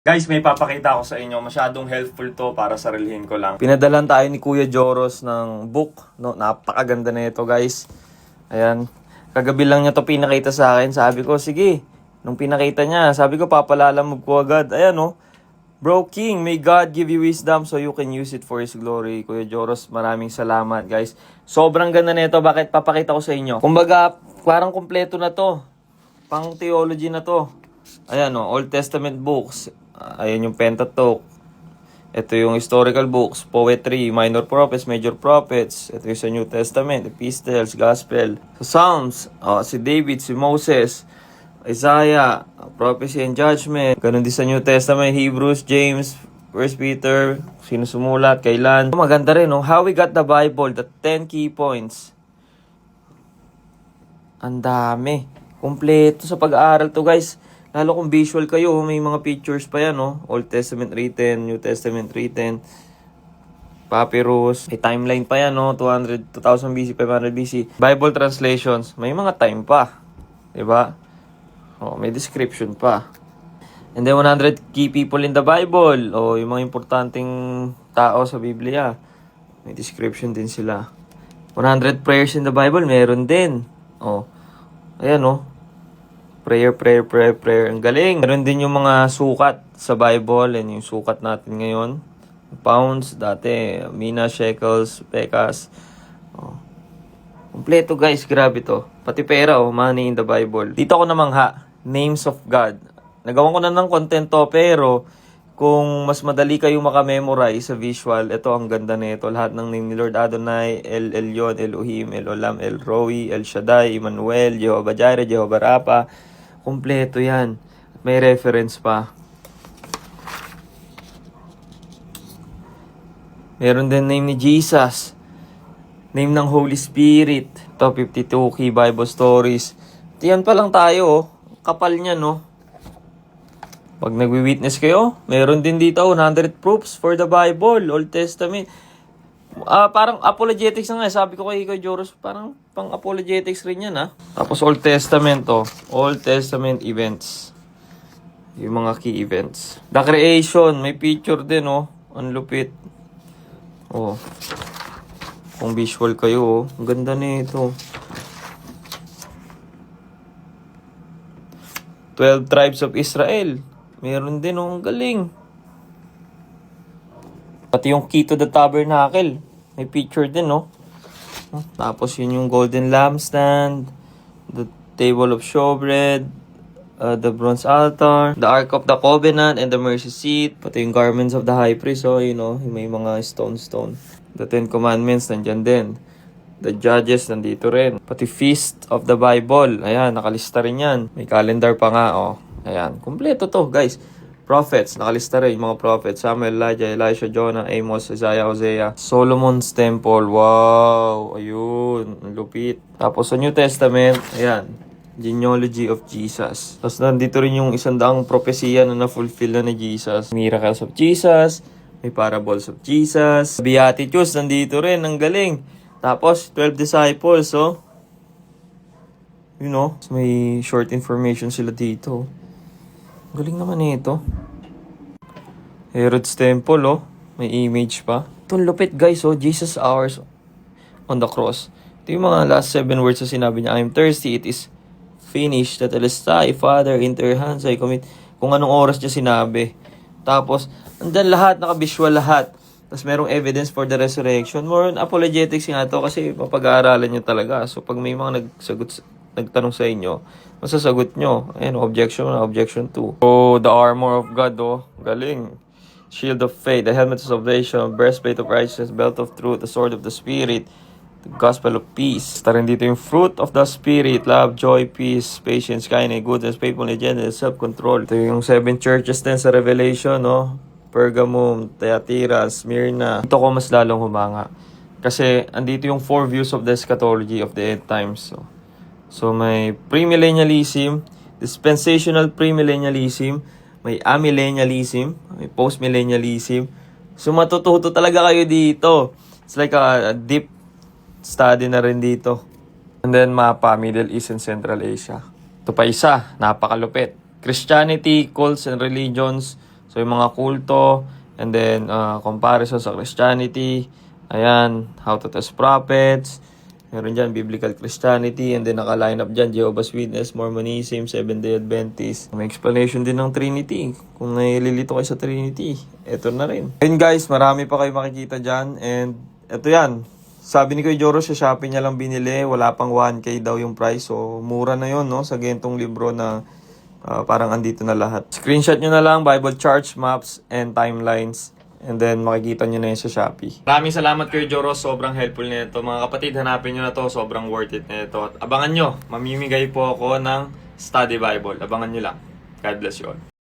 Guys, may papakita ako sa inyo. Masyadong helpful to para sarilhin ko lang. Pinadalan tayo ni Kuya Joros ng book. No? Napakaganda na ito, guys. Ayan. Kagabi lang niya to pinakita sa akin. Sabi ko, sige. Nung pinakita niya, sabi ko, papalalamog ko agad. Ayan, no? Bro King, may God give you wisdom so you can use it for His glory. Kuya Joros, maraming salamat, guys. Sobrang ganda na ito. Bakit? Papakita ko sa inyo. Kumbaga, parang kompleto na to. Pang theology na to. Ayan, no? Old Testament books. Ayan yung Pentateuch. Ito yung historical books, poetry, minor prophets, major prophets. Ito yung sa New Testament, epistles, gospel. Sa Psalms, si David, si Moses, Isaiah, prophecy and judgment. Ganun din sa New Testament, Hebrews, James, 1 Peter, sino sumulat, kailan. Maganda rin, no? How we got the Bible, the 10 key points. Ang dami. Kompleto sa pag-aaral to, guys. Lalo kung visual kayo, may mga pictures pa yan, no? Old Testament written, New Testament written, papyrus, may timeline pa yan, no? 200, 2000 BC, 500 BC. Bible translations, may mga time pa. Diba? May description pa. And then 100 key people in the Bible, yung mga importanteng tao sa Biblia. May description din sila. 100 prayers in the Bible, meron din. Ayan, no? Prayer. Ang galing. Meron din yung mga sukat sa Bible and yung sukat natin ngayon. Pounds, dati, mina, shekels, pekas. Kompleto, guys. Grabe to. Pati pera, money in the Bible. Dito ako namangha. Names of God. Nagawan ko na ng content to, pero kung mas madali kayo makamemorize sa visual, ito ang ganda nito. Lahat ng name ni Lord Adonai, El Elyon, Elohim, El Olam, El Roi, El Shaddai, Emmanuel, Jehovah Jireh, Jehovah Rapha. Kompleto yan. May reference pa. Meron din name ni Jesus. Name ng Holy Spirit. Top 52 key Bible stories. Yan pa lang tayo. Kapal niya, no? Pag nagwi-witness kayo, meron din dito 100 proofs for the Bible, Old Testament. Parang apologetics na nga. Sabi ko kay Joros, parang pang apologetics rin yan, ha? Tapos Old Testament, Old Testament events. Yung mga key events. The creation, may picture din, Ang lupit. Kung visual kayo, Ang ganda nito. 12 tribes of Israel. Meron din, Ang galing. Pati yung key to the tabernacle. May picture din, Tapos yun yung golden lampstand, the table of showbread, the bronze altar, the ark of the covenant, and the mercy seat. Pati yung garments of the high priest, may mga stone. The 10 commandments, nandyan din. The judges, nandito rin. Pati feast of the Bible. Ayan, nakalista rin yan. May calendar pa nga, Ayan, kumpleto to, guys. Prophets, nakalista rin yung mga prophets. Samuel, Elijah, Elisha, Jonah, Amos, Isaiah, Hosea. Solomon's Temple. Wow! Ayun, ang lupit. Tapos sa New Testament, ayan, genealogy of Jesus. Tapos nandito rin yung 100 propesya na na-fulfill na ni Jesus. Miracles of Jesus. May parables of Jesus. Beatitudes, nandito rin. Ang galing. Tapos, 12 disciples, may short information sila dito. Galing naman ito. Herod's Temple, May image pa. Itong lupit, guys, Jesus hours on the cross. Ito yung mga last 7 words na sinabi niya. I'm thirsty, it is finished. Tetelestai, Father, into your hands I commit. Kung anong oras niya sinabi. Tapos, andyan lahat, naka-visual lahat. Tapos merong evidence for the resurrection. More on apologetics nga ito kasi mapag-aaralan nyo talaga. So, pag may mga nagtanong sa inyo, masasagot nyo. Ayan, objection 1, objection 2. The armor of God, galing. Shield of faith, the helmet of salvation, breastplate of righteousness, belt of truth, the sword of the Spirit, the gospel of peace. Tarin dito yung fruit of the Spirit, love, joy, peace, patience, kindness, goodness, faithfulness, gentleness, self-control. Ito yung 7 churches din sa Revelation, Pergamum, Thyatira, Smyrna. Ito ko mas lalong humanga. Kasi andito yung 4 views of the eschatology of the end times. So may premillennialism, dispensational premillennialism, may amillennialism, may postmillennialism. So matututo talaga kayo dito. It's like a deep study na rin dito. And then mapa, Middle East and Central Asia. Ito pa isa, napakalupit. Christianity, cults and religions, So, yung mga kulto, and then, comparison sa Christianity, ayan, how to test prophets, meron dyan, biblical Christianity, and then naka-line up dyan, Jehovah's Witness, Mormonism, Seventh-day Adventist. May explanation din ng Trinity. Kung nililito kayo sa Trinity, eto na rin. And guys, marami pa kayo makikita dyan, and eto yan. Sabi ni Kuya Joro, sa Shopee niya lang binili, wala pang 1K daw yung price, so mura na yon, no, sa gentong libro na parang andito na lahat. Screenshot nyo na lang, Bible charts, maps, and timelines. And then, makikita nyo na yun sa Shopee. Maraming salamat Kuya Joro. Sobrang helpful nito. Mga kapatid, hanapin nyo na to. Sobrang worth it nito. At abangan nyo, mamimigay po ako ng study Bible. Abangan nyo lang. God bless you all.